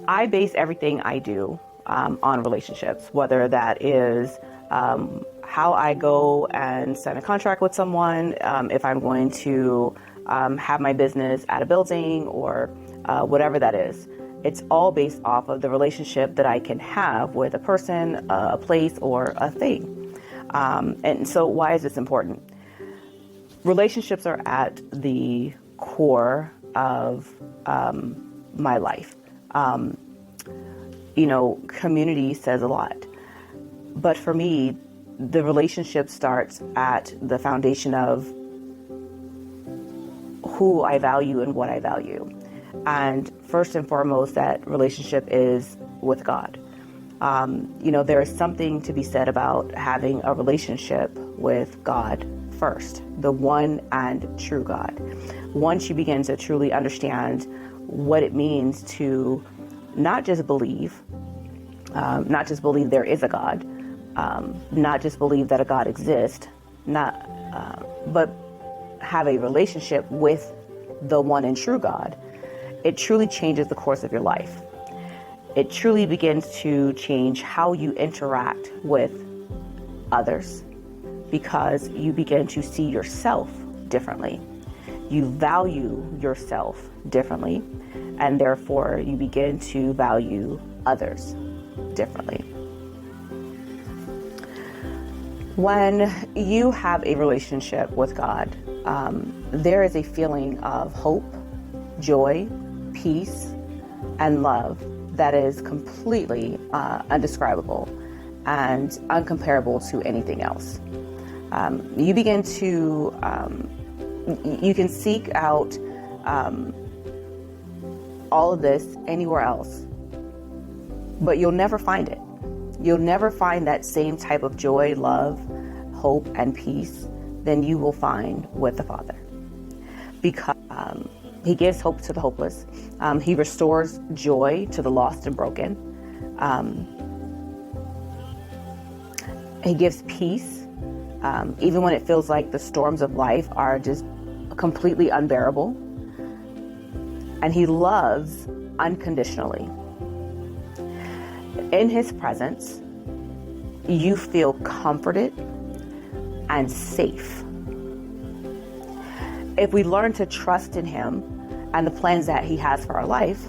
I base everything I do on relationships, whether that is how I go and sign a contract with someone, if I'm going to have my business at a building or whatever that is. It's all based off of the relationship that I can have with a person, a place, or a thing. And so why is this important? Relationships are at the core of my life. Community says a lot. But for me, the relationship starts at the foundation of who I value and what I value. And first and foremost, that relationship is with God. There is something to be said about having a relationship with God first, the one and true God. Once you begin to truly understand what it means to not just believe there is a God, not just believe that a God exists, but have a relationship with the one and true God, it truly changes the course of your life. It truly begins to change how you interact with others, because you begin to see yourself differently. You value yourself differently, and therefore you begin to value others differently. When you have a relationship with God, there is a feeling of hope, joy, peace, and love that is completely undescribable and uncomparable to anything else. You begin to, you can seek out all of this anywhere else, but you'll never find it. You'll never find that same type of joy, love, hope, and peace than you will find with the Father. Because He gives hope to the hopeless. He restores joy to the lost and broken. He gives peace, even when it feels like the storms of life are just completely unbearable. And He loves unconditionally. In His presence, you feel comforted and safe. If we learn to trust in Him and the plans that He has for our life,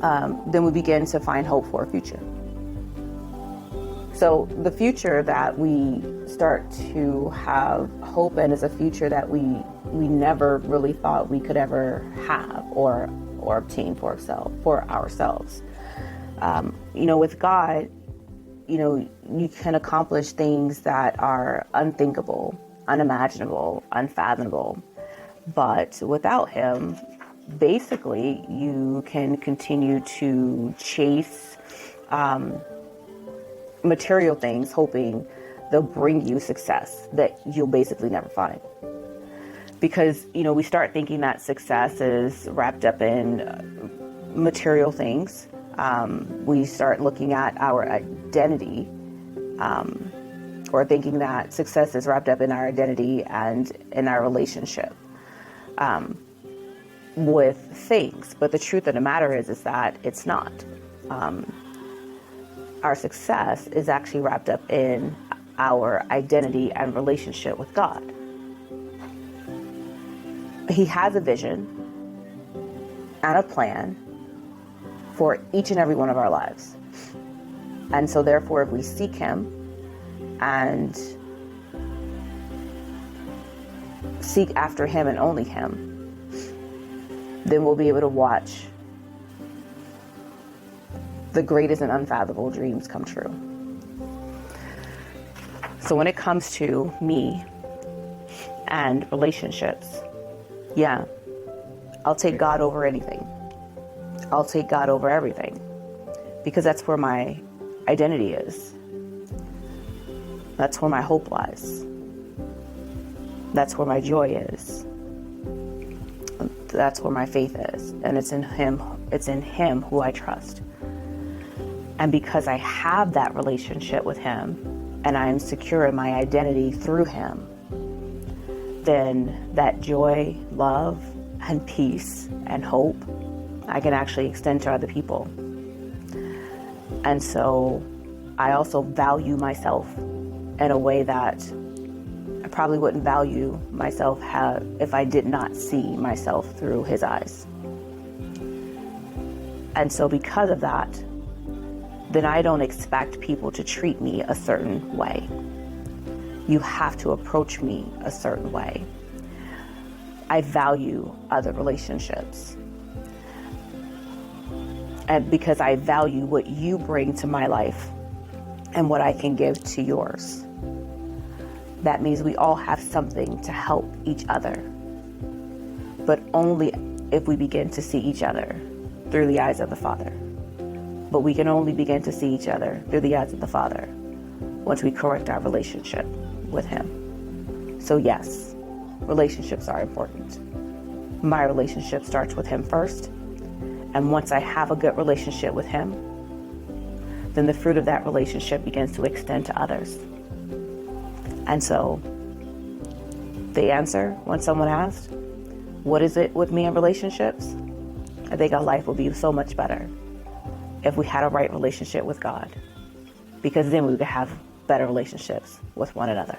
then we begin to find hope for a future. So the future that we start to have hope in is a future that we never really thought we could ever have or obtain for ourselves. With God, you can accomplish things that are unthinkable, unimaginable, unfathomable. But without Him, basically, you can continue to chase material things, hoping they'll bring you success that you'll basically never find. Because, we start thinking that success is wrapped up in material things. We start looking at our identity, or thinking that success is wrapped up in our identity and in our relationship with things. But the truth of the matter is that it's not. Our success is actually wrapped up in our identity and relationship with God. He has a vision and a plan for each and every one of our lives. And so therefore, if we seek Him and seek after Him and only Him, then we'll be able to watch the greatest and unfathomable dreams come true. So when it comes to me and relationships, yeah, I'll take God over anything. I'll take God over everything, because that's where my identity is. That's where my hope lies. That's where my joy is. That's where my faith is. And it's in Him who I trust. And because I have that relationship with Him and I am secure in my identity through Him, then that joy, love, and peace and hope I can actually extend to other people. And so I also value myself in a way that I probably wouldn't value myself if I did not see myself through his eyes. And so because of that, then I don't expect people to treat me a certain way. You have to approach me a certain way. I value other relationships. And because I value what you bring to my life and what I can give to yours. That means we all have something to help each other, but only if we begin to see each other through the eyes of the Father. But we can only begin to see each other through the eyes of the Father once we correct our relationship with him. So yes, relationships are important. My relationship starts with him first. And once I have a good relationship with him, then the fruit of that relationship begins to extend to others. And so the answer when someone asks, what is it with me in relationships? I think our life will be so much better if we had a right relationship with God, because then we could have better relationships with one another.